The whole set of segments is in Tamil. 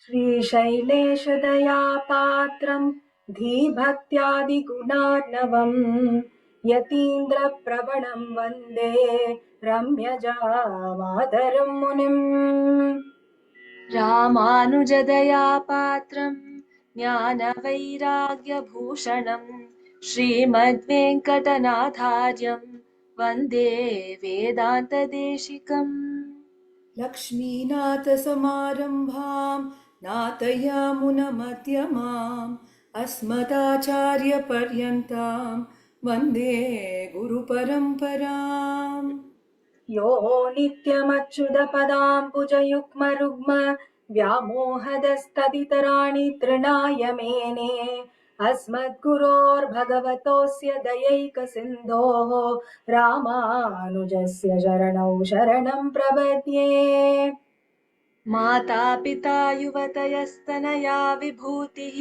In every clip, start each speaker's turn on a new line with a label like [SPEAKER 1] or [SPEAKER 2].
[SPEAKER 1] श्रीशैलेशदयापात्रं धीभक्त्यादिगुणार्णवम् यतीन्द्रप्रवणं वन्दे रम्यजामातरं मुनिम्।
[SPEAKER 2] रामानुजदयापात्रं ज्ञानवैराग्यभूषणं श्रीमद्वेङ्कटनाथार्यं वन्दे वेदान्तदेशिकम्।
[SPEAKER 3] लक्ष्मीनाथसमारम्भां नाथयामुनमध्यमाम् अस्मदाचार्यपर्यन्तां वन्दे गुरुपरम्पराम्।
[SPEAKER 1] यो नित्यमच्युतपदाम्बुजयुग्मरुग्म व्यामोहदस्तदितराणि तृणाय मेने अस्मद्गुरोर्भगवतोऽस्य दयैकसिन्धोः रामानुजस्य चरणौ शरणं प्रपद्ये।
[SPEAKER 2] मातापिता युवतयस्तनया विभूतिः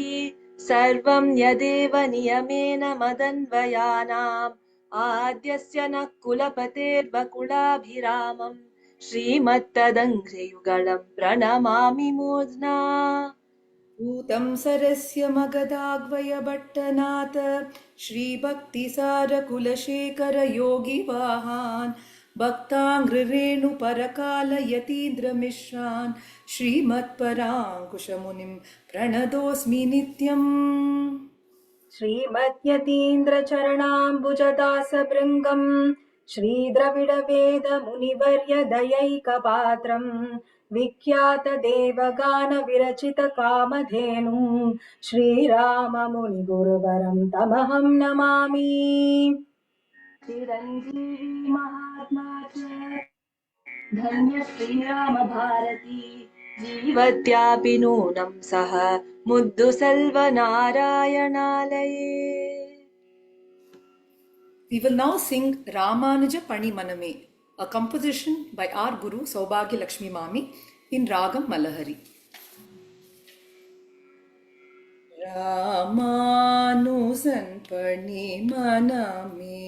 [SPEAKER 2] सर्वं यदेव नियमेन मदन्वयानाम् आद्यस्य नः कुलपतेर्वकुलाभिरामम् श्रीमत्तदङ्घ्रियुगलं प्रणमामि मूर्ध्ना।
[SPEAKER 3] भूतं सरस्य मगधाग्वयभट्टनाथ श्रीभक्तिसारकुलशेखरयोगिवाहान् भक्ताङ्घ्रिरेणुपरकालयतीन्द्रमिश्रान् श्रीमत्पराङ्कुशमुनिं प्रणतोऽस्मि नित्यम्।
[SPEAKER 1] श्रीमद्यतीन्द्रचरणाम्बुजदासभृङ्गम् श्रीद्रविडवेदमुनिवर्यदयैकपात्रम् विख्यातदेवगानविरचितकामधेनुम् श्रीराममुनिगुरुवरं तमहं नमामि।
[SPEAKER 2] चिरञ्जीवी महात्मा च धन्य श्रीराम भारती जीवत्यापि नूनं सह मुद्दु सल्वनारायणालये।
[SPEAKER 3] We will now sing Ramanuja Panimaname, a composition by our Guru Saubhagya Lakshmi Mami in Ragam Malahari. Ramanujan Panimaname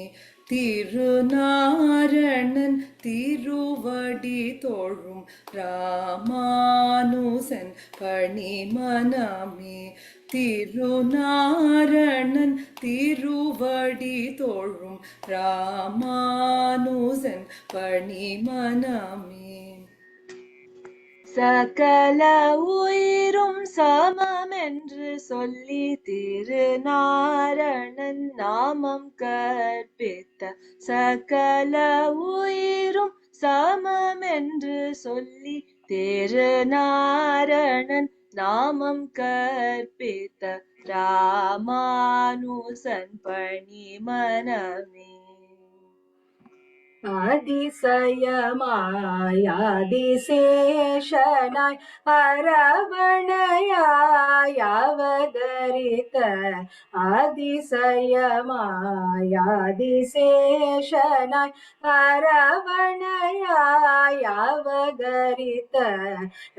[SPEAKER 3] Thirunaranan திருவடி தோழும் ராமானுசன் பணிமனமே திருநாரணன் திருவடி தோழும் ராமானுசன் பணிமனமே.
[SPEAKER 2] சகல உயிரும் சமமென்று சொல்லி திருநாரணன் நாமம் கற்பித்த சகல உயிரும் சமமென்று சொல்லி திருநாரணன் நாமம் கற்பித்த ராமானுசன் பணிமனமே.
[SPEAKER 1] அதிசயமாயாதிசேஷனாய் அரவணையாய் அவதரித்த அதிசயமாயாதிசேஷனாய் அரவணையாய் அவதரித்த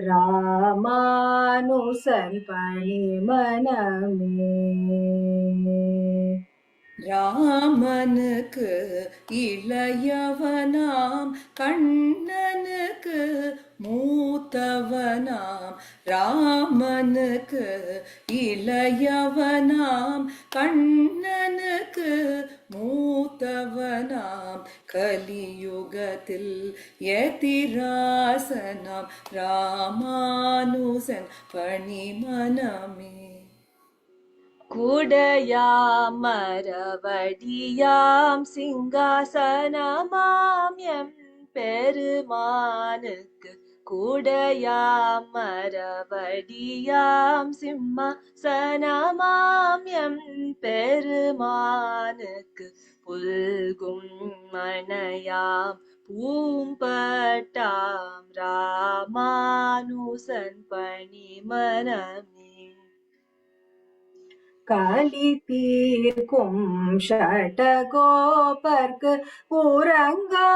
[SPEAKER 1] ராமானுசன் பணிமனமே.
[SPEAKER 3] ராமனுக்கு இளையவனாம் கண்ணனுக்கு மூத்தவனாம் ராமனுக்கு இளையவனாம் கண்ணனுக்கு மூத்தவனாம் கலியுகத்தில் யதிராசனாம் ராமானுசன் பணிமனமே.
[SPEAKER 2] குடையாம் மரவடியாம் சிங்காசனமாம் எம் பெருமானுக்கு குடையாம் மரவடியாம் சிம்மாசனமாம் எம் பெருமானுக்கு புல்கும் மணையாம் பூம்பட்டாம் ராமானுசன் பணிமனமே.
[SPEAKER 1] கலி தீர்க்கும் ஷடகோபர்க்கு உறங்கா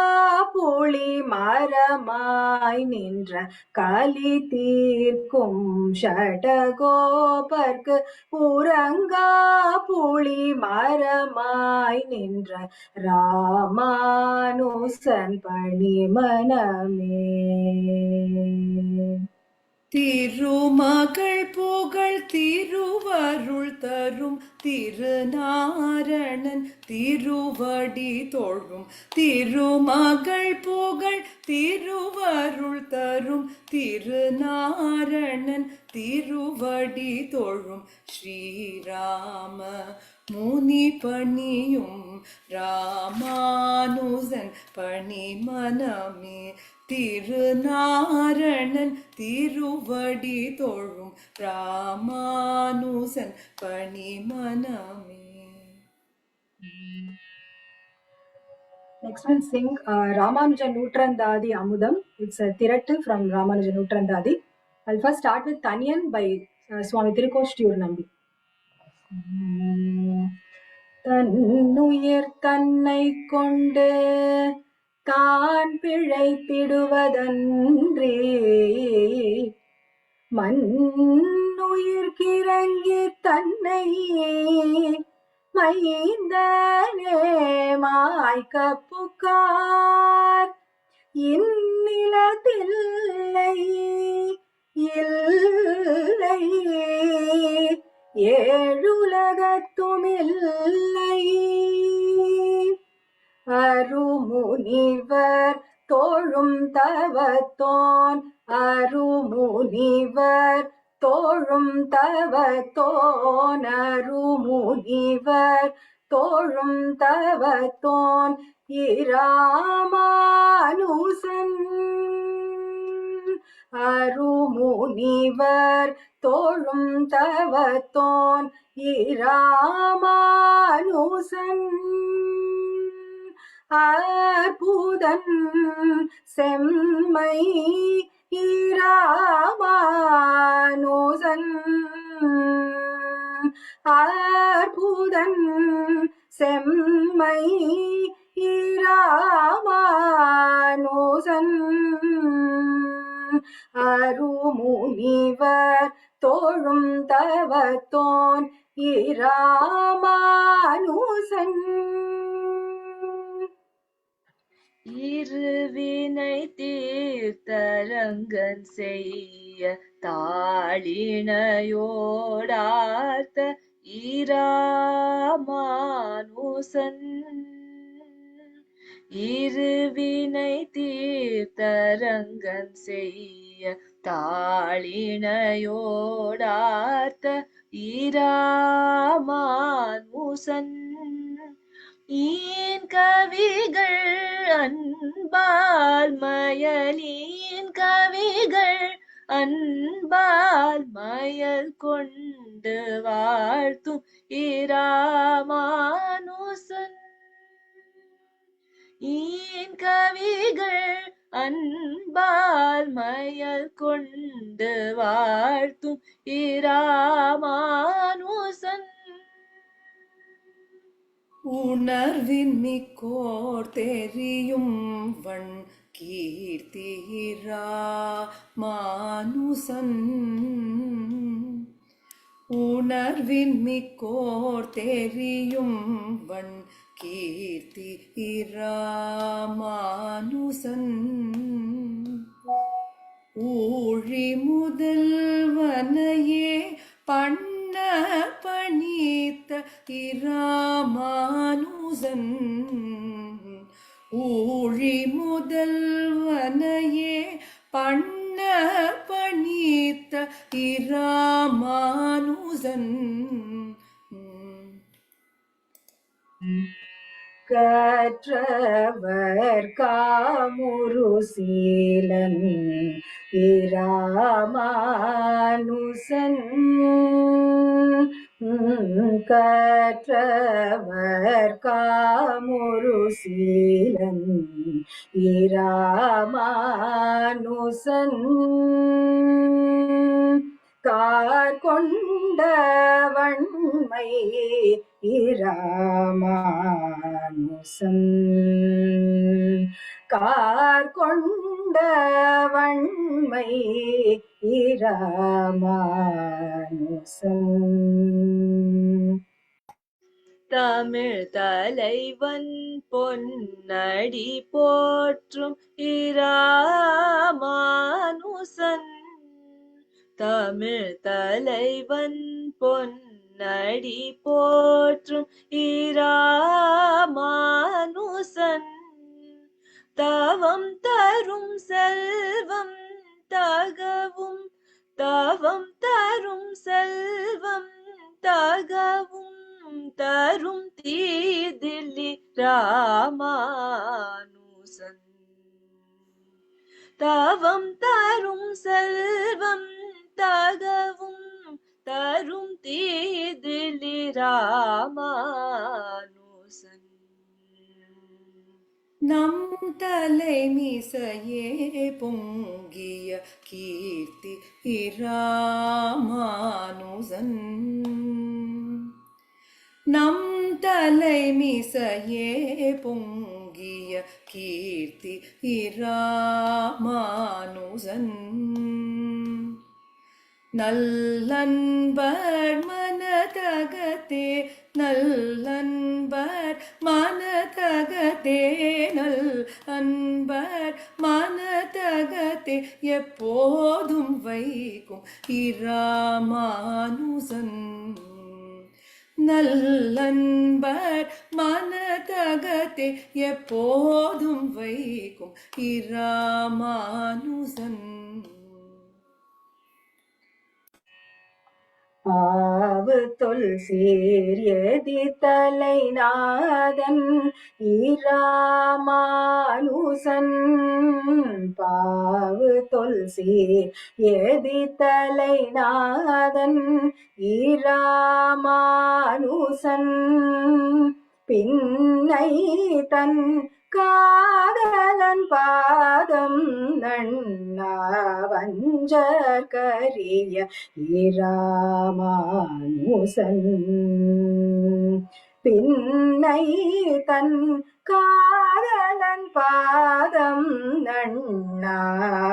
[SPEAKER 1] புலி மரமாய் நின்ற கலி தீர்க்கும் ஷடகோபர்க்கு உறங்கா புலி மரமாய் நின்ற ராமானுசன் பணிமனமே.
[SPEAKER 3] திருமகள் புகழ் திருவருள் தரும் திருநாரணன் திருவடி தொழும். திருமகள் புகழ் திருவருள் தரும் திருநாரணன் திருவடி தொழும். ஸ்ரீராம முனி பணியும் ராமானுசன் பணி மனமே. திருநாரணன் திருவடி தொழும் ராமானுசன் பணி மனமே.
[SPEAKER 1] Next we'll sing Ramanuja Nutrandadi Amudam. It's a Thirattu from Ramanuja Nutrandadi. I'll first start with Taniyan by Swami Tirukoshtiyur Nambi. தன்னுயிர் தன்னை கொண்டு தான் பிழைத்திடுவதன்றே மண்ணுயிர் கிறங்கி தன்னை மைந்தனே மாய்க்க புக்கார் இந்நிலத்தில்லை இல்லை ஏழுலகத்துமில்லை அருமுனிவர் தோழும் தவத்தோன் அருமுனிவர் தோழும் தவத்தோன் அருமுனிவர் தோழும் தவத்தோன் இராமானுசன் அருமுனிவர் தோழும் தவத்தோன் இராமானுசன் அற்புதன் செம்மை இராமானுசன் அற்புதன் செம்மை இராமானுசன் அருமுனிவர் தோழும் தவத்தோன் இராமானுசன்
[SPEAKER 2] இருவினை தீர்த்தரங்கன் செய்ய தாளினையோடார்த்த இராமானுசன் இருவினை தீர்த்தரங்கன் செய்ய தாளினையோடார்த்த இராமானுசன் ஈன் கவிகள் அன்பால் மயலீன் கவிகள் அன்பால் மயல் கொண்டு வாழ்த்தும் இராமானுசன் ஈன் கவிகள் அன்பால் மயல் கொண்டு வாழ்த்தும் இராமானுசன்
[SPEAKER 3] உணர்வின் மிக்கோர் தெரியும் வண் கீர்த்திரா மானுசன் உணர்வின் மிக்கோர் தெரியும் வண் கீர்த்திரா மானுசன் ஊழி முதல்வனையே பண்ண பணித்த இராமானுசன் ஊழி முதல்வனையே பண்ண பணித்த இராமானுசன்
[SPEAKER 1] கற்றவர் காமுரு சீலன் இராமானுசன் கற்றவர் காமுரு சீலன் இராமானுசன் கார் கொண்ட வன்மை இராமானுசன் கார் கொண்ட வன்மை இராமானுசன்
[SPEAKER 2] தமிழ் தலைவன் பொன்னடி போற்றும் இராமானுசன் தமிழ் தலைவன் பொன்னடி போற்றும் இராமானுசன் தவம் தரும் செல்வம் தகவும் தவம் தரும் செல்வம் தகவும் தரும் தீதில்லி ராமானுசன் தவம் தரும் செல்வம் தகவும் தரும் தீதில்லி ராமானுசன்
[SPEAKER 3] நம் தலை மீசையே பொங்கிய கீர்த்தி இராமானுசன் நம் தலை மீசையே பொங்கிய கீர்த்தி இராமானுசன் நல்லன்பர் மனதகத்தே நல்லன்பர் மனதகத்தே நல் அன்பர் மனதகத்தே எப்போதும் வைக்கும் இராமானுசன் நல்லன்பர் மனதகத்தே எப்போதும் வைக்கும் இராமானுசன்
[SPEAKER 1] ஆவு தொல் சீரியதி தலைநாதன் இராமானுசன் பாவு தொல் சீர் எதி தலைநாதன் இராமானுசன் பின்னை தன் காதலன் பாதம் நன்னா வஞ்சகரிய இராமானுசன் பின்னை தன் காதலன் பாதம் நன்னா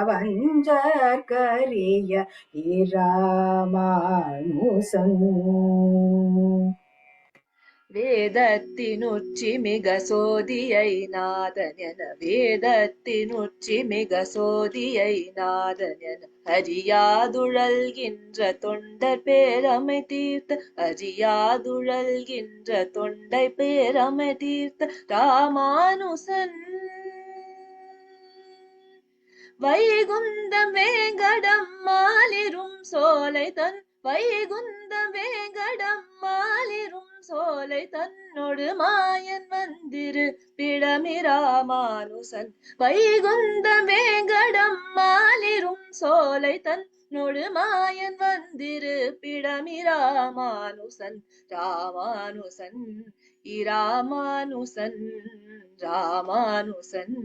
[SPEAKER 1] வஞ்சகரிய இராமானுசன்
[SPEAKER 2] வேதத்தினுச்சி மிக சோதியை நாதன் என வேதத்தினுச்சி மிக சோதியை நாதன் என அறியாதுழல்கின்ற தொண்டர் பேரமை தீர்த்த அறியாதுழல்கின்ற தொண்டை பேரமை தீர்த்த ராமானுசன் வைகுந்தம் வேங்கடம் மாலிரும் சோலை தன் வைகுந்தம் வேங்கடம் மாலிரும் சோலை தன்னோடு மாயன் வந்திரு பிடமி ராமானுசன் வைகுந்தம் வேங்கடம் மாலிரும் சோலை தன்னோடு மாயன் வந்திரு பிடமி Ramanujan Ramanujan Ramanujan Ramanujan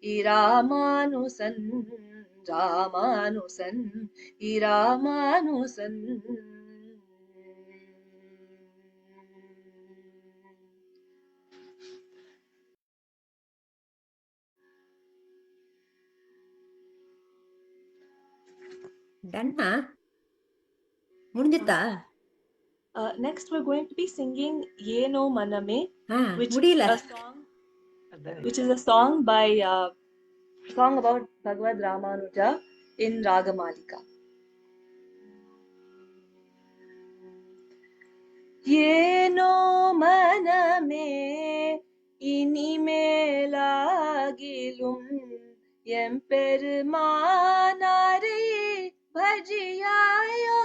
[SPEAKER 2] Ramanujan Ramanujan Ramanujan
[SPEAKER 4] டன்னா முடிஞ்சிட்டா?
[SPEAKER 2] Next we're going to be singing Yeno Maname, which
[SPEAKER 4] முடியல.
[SPEAKER 2] is a song by song about Bhagavad Ramanuja in Ragamalika. Yeno maname இனிமேலாகிலும் எம்பெருமானாரை பஜியாயோ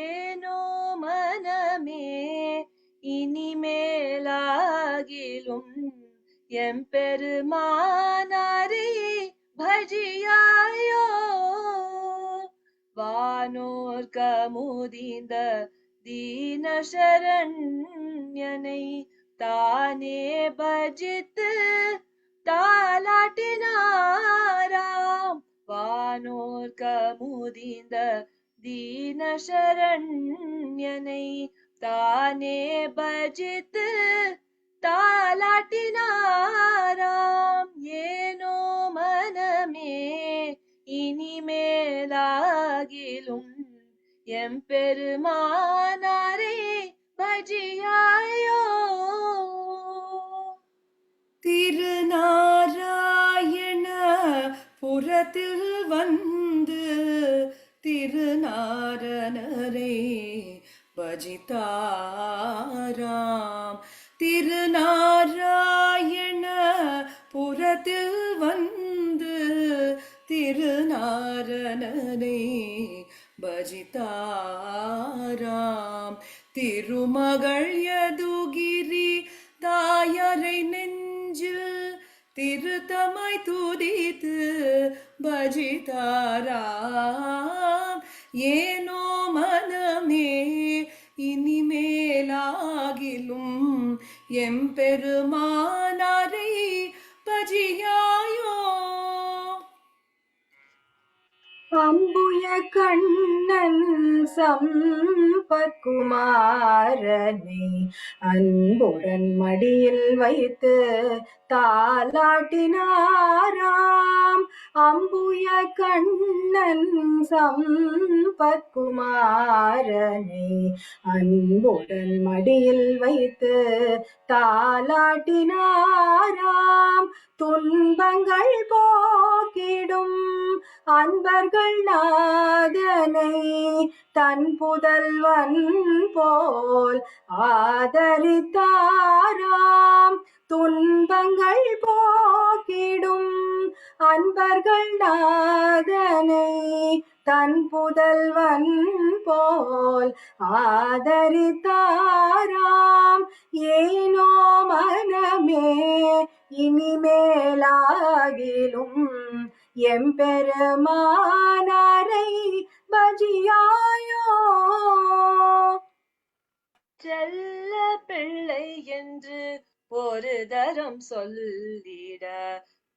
[SPEAKER 2] ஏனோ மனமே இனிமேலாகிலும் எம்பெருமானாரை பஜியாயோ வானோர் கமுதிந்த தீனசரண்யனை தானே பஜித்து தாலாட்டினாராம் வானோர் கமுதிந்த தீனசரண்யனை தானே பஜித்து தாலாட்டினாராம் ஏனோ மனமே இனிமேலாகிலும் எம்பெருமானாரை பஜியாயோ
[SPEAKER 3] திருநாராயண புறத்தில் வந்து திருநாரணரை பஜிதாராம். திருநாராயண புறத்தில் வந்து திருநாரணரை பஜிதாராம். திருமகள் யதுகிரி தாயரை நெஞ்சில் திருத்தமாய் துதித்து பஜிதாராம். ஏனோ மனமே இனிமேலாகிலும் எம்பெருமானாரை பஜியாயோ.
[SPEAKER 1] அம்புய கண்ணன் சம்பத்குமாரனை அன்புடன் மடியில் வைத்து தாலாட்டினாராம். அம்புய கண்ணன் சம்பத்குமாரனை அன்புடன் மடியில் வைத்து தாலாட்டினாராம். துன்பங்கள் போக்கிடும் அன்பர்கள் நாதனை தன் புதல்வன் போல் ஆதரித்தாராம். துன்பங்கள் போக்கிடும் அன்பர்கள் நாதனை தன் புதல்வன் போல் ஆதரித்தாராம். ஏனோ மனமே இனிமேலாகிலும் எம்பெருமானாரை பஜியாயோ.
[SPEAKER 2] செல்ல பிள்ளை என்று ஒரு தரம் சொல்லிட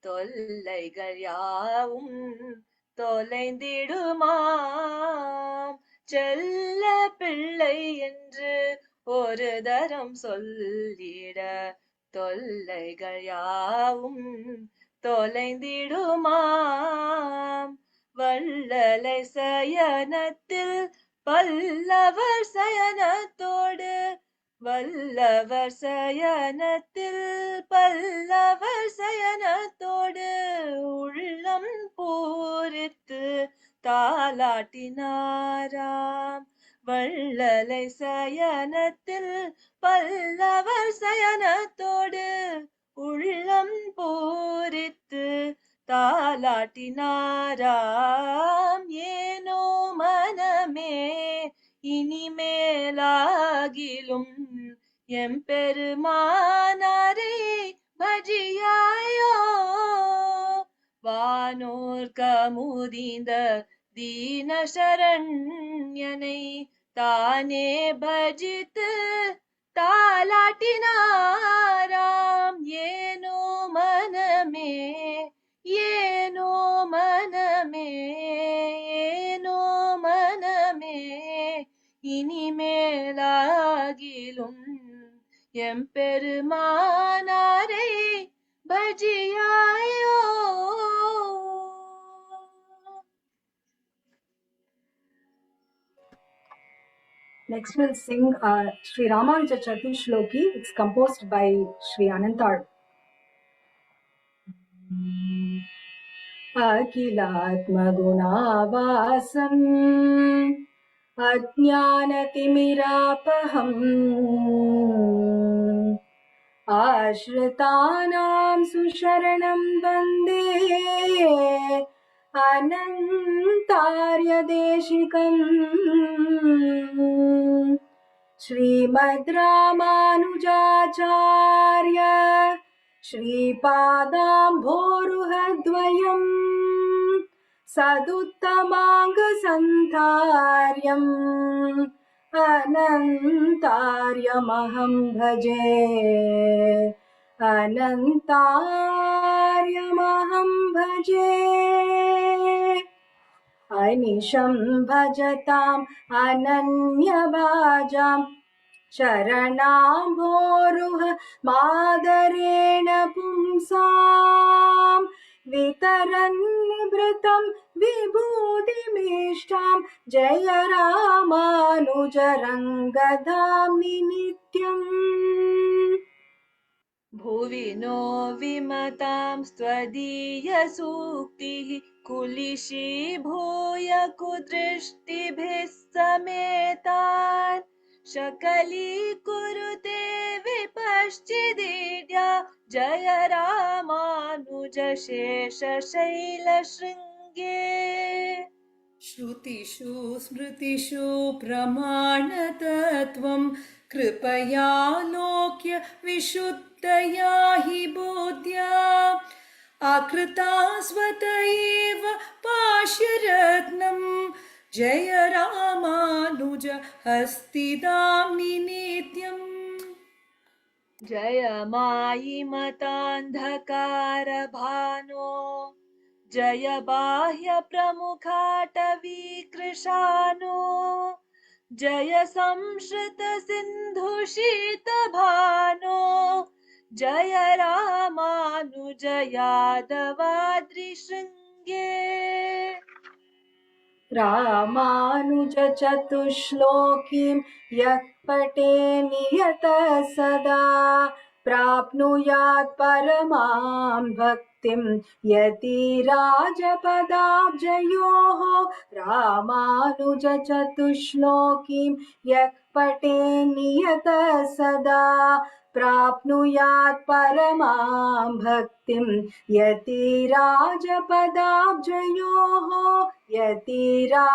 [SPEAKER 2] தொல்லைகள் யாவும் தொலைந்திடுமாம். செல்ல பிள்ளை என்று ஒரு தரம் சொல்லிட தொல்லைகள் யாவும் தொலைந்திடுமாம். வள்ளலை சயனத்தில் பல்லவர் சயனத்தோடு வல்லவர் சயனத்தில் பல்லவர் சயனத்தோடு உள்ளம் பூரித்து தாலாட்டினாராம். வள்ளலை சயனத்தில் பல்லவர் சயனத்தோடு உள்ளம் பூரித்து தாலாட்டினாராம். ஏனோ மனமே இனிமேலாகிலும் எம்பெருமானாரை பஜியாயோ. வானோர் கமுதிந்த தீனசரண்யனை தானே பஜித்து தாலாட்டினாராம். ஏனோ மனமே ஏனோ மனமே ஏனோ மனமே இனிமேலாகிலும் எம்பெருமானாரை பஜியாயோ.
[SPEAKER 1] Next we'll sing Sri Ramanuja Chaturshloki. It's composed by Sri Anantal. Akilatmagunavasam Ajnanatimirapaham Ashritanam Susharanam Vande Anantarya Deshikam. Srimad Ramanujacharya Sripadambhoruhadvayam Saduttamanga Santharyam Anantaryamaham bhaje Anantaryamaham bhaje. Anisham bhajatam ananyabhajam Sharanambhoruha madarena pumsam Vitaran nibhritam vibhudimishtam Jaya Ramanujarangadhamni nityam.
[SPEAKER 2] भुवि नो विमतां स्वदीयसूक्तिः कुलिशीभूय कुदृष्टिभिः समेतान् शकलीकुरुते विपश्चिदीड्या जय रामानुज शेषशैलशृङ्गे।
[SPEAKER 3] श्रुतिषु स्मृतिषु प्रमाणतत्त्वं कृपया लोक्य विशुद्धया हि बोध्या आकृता स्वत एव पाश्यरत्नं जय रामानुज हस्तिदाम्नि नित्यम्।
[SPEAKER 2] जय मायि मतान्धकारभानो जय बाह्य प्रमुखाटवीकृशानो जय संश्रित सिन्धुशीतभानो जय रामानुज यादवाद्रिशृङ्गे।
[SPEAKER 1] रामानुज चतुश्लोकीं यः पठे नियतः सदा प्राप्नुयात् परमां भक्तिं यतिराजपदाब्जयोः। रामानुज चतुश्लोकीं यः पठे नियतः सदा प्राप्नुयात् परमां भक्तिं यतिराजपदाब्जयोः यतिराजपदाब्जयोः।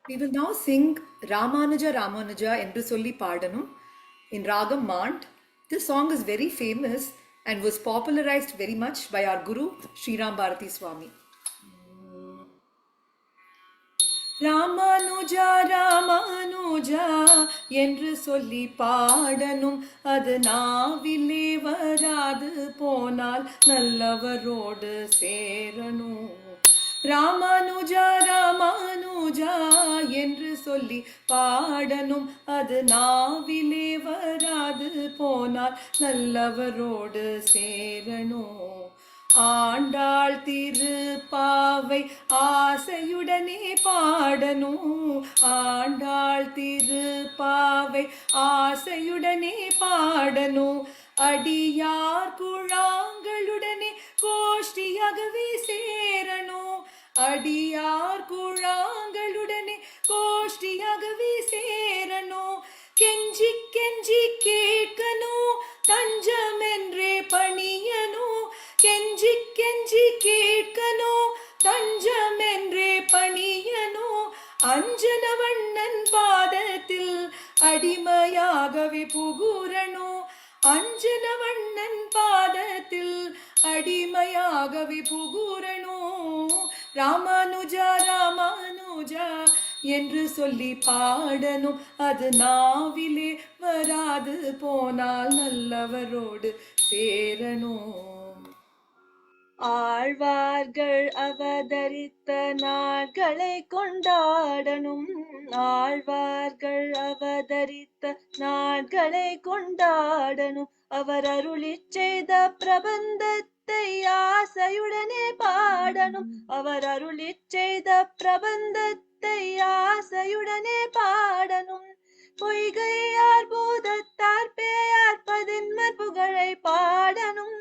[SPEAKER 3] We will now sing Ramanuja Ramanuja Endru Solli Paadanum in Ragam Mand. This song is very famous and was popularized very much by our Guru Sri Ram Bharati Swami. Ramanuja Ramanuja என்று சொல்லி பாடணும், அது நாவிலே வராது போனால் நல்லவரோடு சேரணும். ராமானுஜா ராமானுஜா என்று சொல்லி பாடணும், அது நாவிலே வராது போனால் நல்லவரோடு சேரணும். ஆண்டாள் திருப்பாவை ஆசையுடனே பாடணும், ஆண்டாள் திருப்பாவை ஆசையுடனே பாடணும். அடியார் குழாங்களுடனே கோஷ்டியாகவே சேரணும், அடியார் குழாங்களுடனே கோஷ்டியாகவே சேரணும். கெஞ்சி கெஞ்சி கேட்கணும், தஞ்சமென்றே பணியணும், கெஞ்சி கெஞ்சி கேட்கணும், தஞ்சமென்றே பணியணும். அஞ்சனவண்ணன் பாதத்தில் அடிமையாகவே புகுரணும், அஞ்சனவண்ணன் பாதத்தில் அடிமையாகவே புகுரணும். ராமானுஜா ராமானுஜா என்று சொல்லி பாடணும், அது நாவிலே வராது போனால் நல்லவரோடு சேரணும்.
[SPEAKER 2] ஆழ்வார்கள் அவதரித்த நாட்களை கொண்டாடணும், ஆழ்வார்கள் அவதரித்த நாட்களை கொண்டாடணும். அவர் அருளிச் செய்த பிரபந்தத்தை ஆசையுடனே பாடணும், அவர் அருளிச் செய்த பிரபந்தத்தை ஆசையுடனே பாடணும். பொய்கையார் பூதத்தார் பேயார் பதின்மர் புகழை பாடணும்,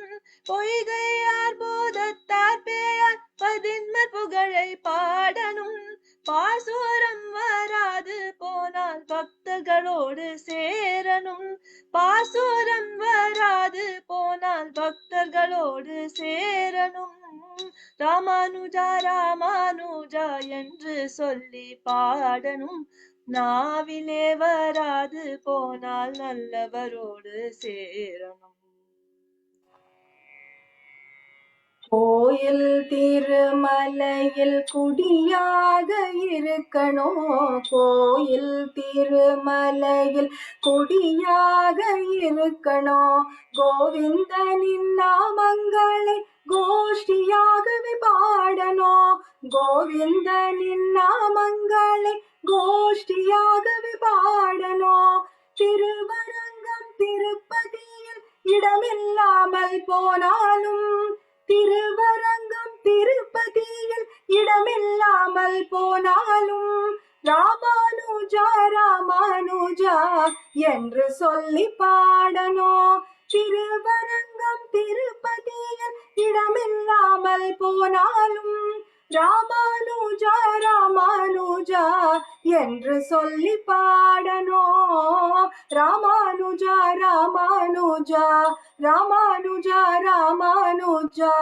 [SPEAKER 2] பொய்கையார் பூதத்தார் பேயார் பதின்மர் புகழை பாடணும். பாசுரம் வராது போனால் பக்தர்களோடு சேரணும், பாசுரம் வராது போனால் பக்தர்களோடு சேரணும். ராமானுஜா ராமானுஜா என்று சொல்லி பாடணும், நாவிலே வராது போனால் நல்லவரோடு சேரணும்.
[SPEAKER 1] கோயில் திருமலையில் குடியாக இருக்கணும், கோயில் திருமலையில் குடியாக இருக்கணும். கோவிந்தனின் நாமங்களை கோஷ்டியாகவே பாடணும், கோவிந்தனின் நாமங்களை கோஷ்டியாகவே பாடணும். திருவரங்கம் திருப்பதியில் இடமில்லாமல் போனாலும், திருவரங்கம் திருப்பதியில் இடமில்லாமல் போனாலும் ராமானுஜ ராமானுஜா ராமானுஜா என்று சொல்லி பாடணும். திருவரங்கம் திருப்பதியில் இடமில்லாமல் போனாலும் ராமானுஜா ராமானுஜா என்று சொல்லி பாடணும். ராமானுஜா ராமானுஜா ராமானுஜா ராமானுஜா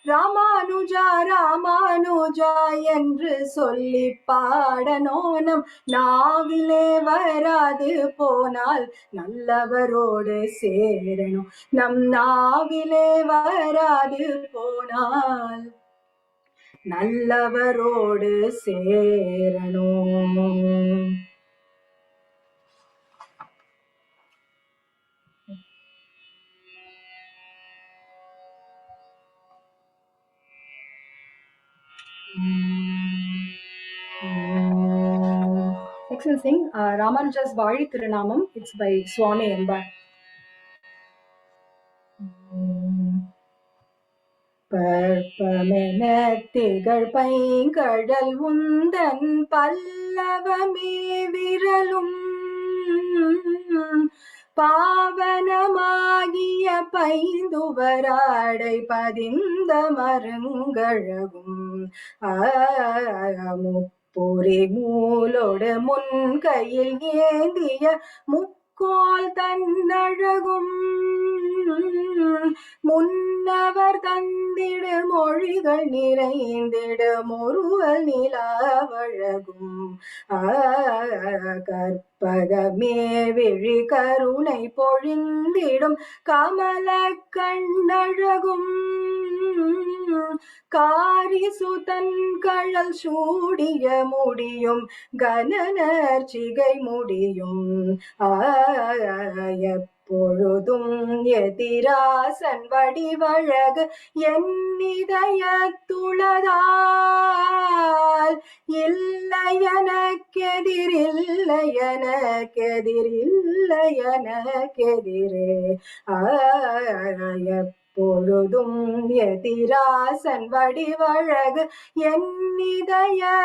[SPEAKER 1] ராமானுஜா ராமானுஜா என்று சொல்லி பாடணும். நம் நாவிலே வராது போனால் நல்லவரோடு சேரணும். நம் நாவிலே வராது போனால் நல்லவரோடு சேரணும். Next we'll sing Ramanuja's Vazhi Thirunamam. It's by Swami Embar. பற்பமென திகழ் பைங்கடல் உந்தன் பல்லவமே விரலும் பாவனமாகிய பைந்துவராடை பதிந்த மருங்கழகும் முப்புரி மூலோடு முன் கையில் ஏந்திய முக்கோல் தன்னழகும் முன்னவர் தந்திடு மொழிகள் நிறைந்திடும் ஒருவல் நிலாவழகும் கற்பகமே விழி கருணை பொழிந்திடும் கமல கண்ணழகும் காரிசுதன் கழல் சூடிய முடியும் கனநர்ச்சிகை முடியும் எப்பொழுதும் எதிராசன் வடிவழகு என் இதயத்துளதால் இல்லையனக்கெதிரில்லையனக்கெதிரில்லையனக்கெதிரே எப்பொழுதும் எதிராசன் வடிவழகு என் இதயத்துளதால்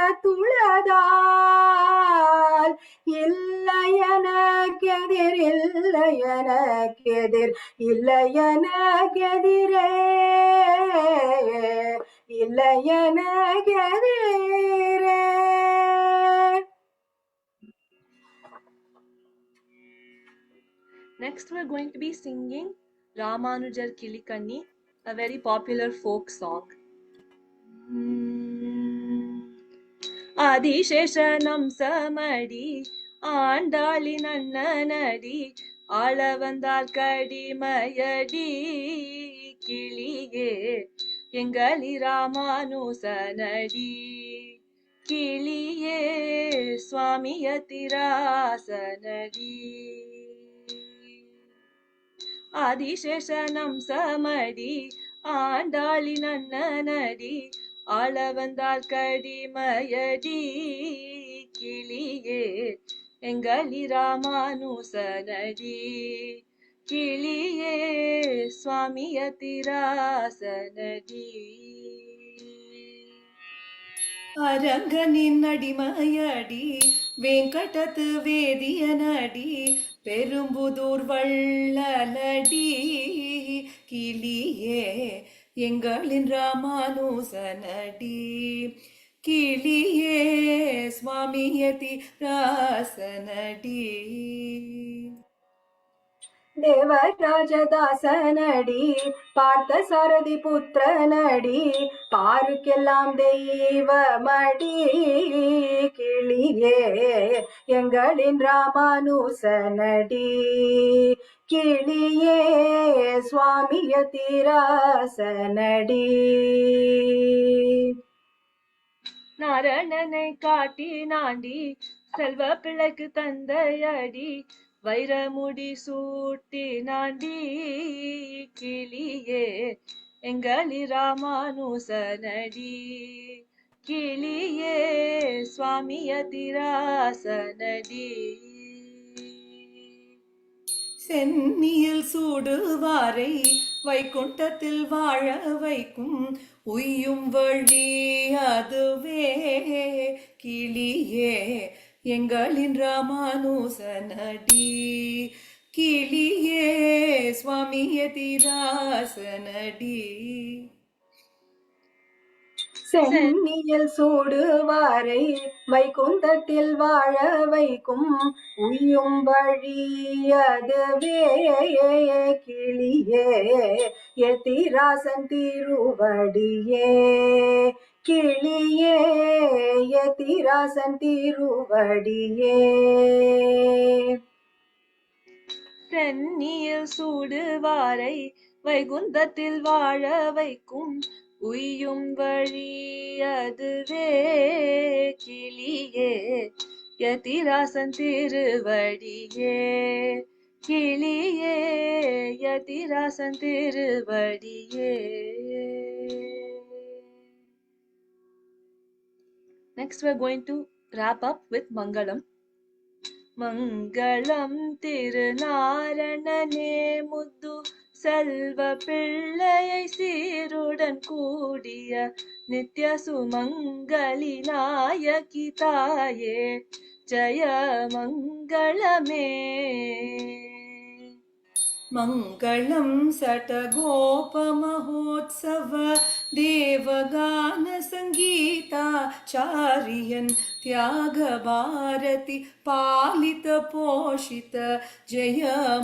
[SPEAKER 1] இல்லையனக்கெதிரில்லையனக்கெதிர் இல்லையனக்கெதிரே இல்லையனக்கெதிரே.
[SPEAKER 2] Next, we're going to be singing Ramanujar Kilikanni, a very popular folk song. ஆதிசேஷனம் சமடி ஆண்டாளின் அண்ணனடி ஆள வந்தால் கடிமயடி கிளியே எங்களி ராமானுசனடி கிளியே சுவாமியதிராசனடி ஆதிசேஷனம் சமடி ஆண்டாளின் அண்ணனடி ஆள வந்தால் கடிமயடி கிளியே எங்களி ராமானுசனடி கிளியே சுவாமியதிராசனடி
[SPEAKER 3] அரங்கனின் அடிமையடி வெங்கடத்து வேதியனடி பெரும்புதூர் வள்ளலடி கிளியே எங்களின் ராமானுசனடி கிளியே சுவாமியதிராசனடி
[SPEAKER 1] தேவராஜதாசனடி பார்த்த சாரதி புத்திரனடி பாருக்கெல்லாம் தெய்வமடி கிளியே எங்களின் ராமானுசனடி கிளியே சுவாமியதிராசனடி.
[SPEAKER 2] நாரணனை காட்டி நாண்டி செல்வ பிள்ளைக்கு தந்தையடி வைரமுடி சூட்டி நாண்டி கிளியே எங்களி ராமானுசனடி கிளியே சுவாமியதிராசனடி.
[SPEAKER 3] சென்னியில் சூடுவாரை வைகுண்டத்தில் வாழ வைக்கும் உய்யும் வழி அதுவே கிளியே எங்களின் ராமானுசனடி கிளியே சுவாமி யதிராசனடி.
[SPEAKER 1] சென்னியில் சூடுவாரை வைகுந்தத்தில் வாழ வைக்கும் உய்யும் வழி அதுவே கிளியே யதிராசன் திருவடியே. கிளியே யதிராசன் திருவடியே.
[SPEAKER 2] சென்னியில் சூடுவாரை வைகுந்தத்தில் வாழ வைக்கும் உய்யும் வழி அதுவே கிளியே யதிராசன் திருவடியே. கிளியே யதிராசன் திருவடியே. Next we're going to wrap up with Mangalam. மங்களம் திருநாரணனே முத்து செல்வ பிள்ளையை சீருடன் கூடிய நித்ய சுமங்கலி நாயகி தாயே ஜய மங்களமே.
[SPEAKER 3] மங்களம் சடகோப மகோத்சவ தேவகான சங்கீதாச்சாரியன் தியாக பாரதி பாலித போஷித ஜய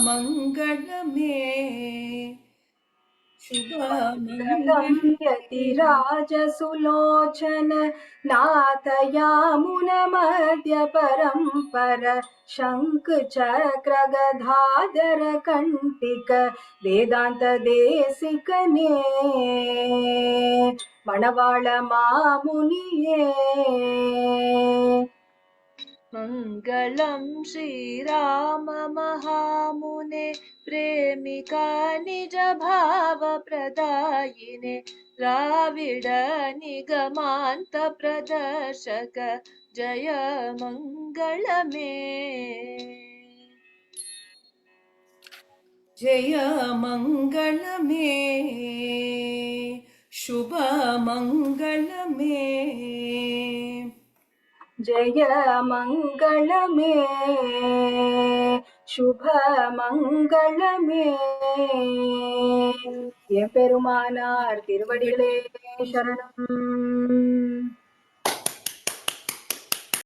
[SPEAKER 3] மங்களமே.
[SPEAKER 1] சுபமங்களம் யதிராஜ சுலோச்சன நாத யாமுன மத்ய பரம்பர சங்க் சக்ர கதாதர கண்டிக வேதாந்த தேசிகனே மணவாள மாமுனியே.
[SPEAKER 2] மங்களம் ஸ்ரீராம மகாமுனே प्रेमिका निज भाव प्रदायिने द्राविड निगमांत प्रदर्शक जय मंगलमे.
[SPEAKER 3] जय मंगलमे शुभ मंगलमे.
[SPEAKER 1] जय मंगलमे शुभ मंगलमे. எம்பெருமானார் திருவடிகளே சரணம்.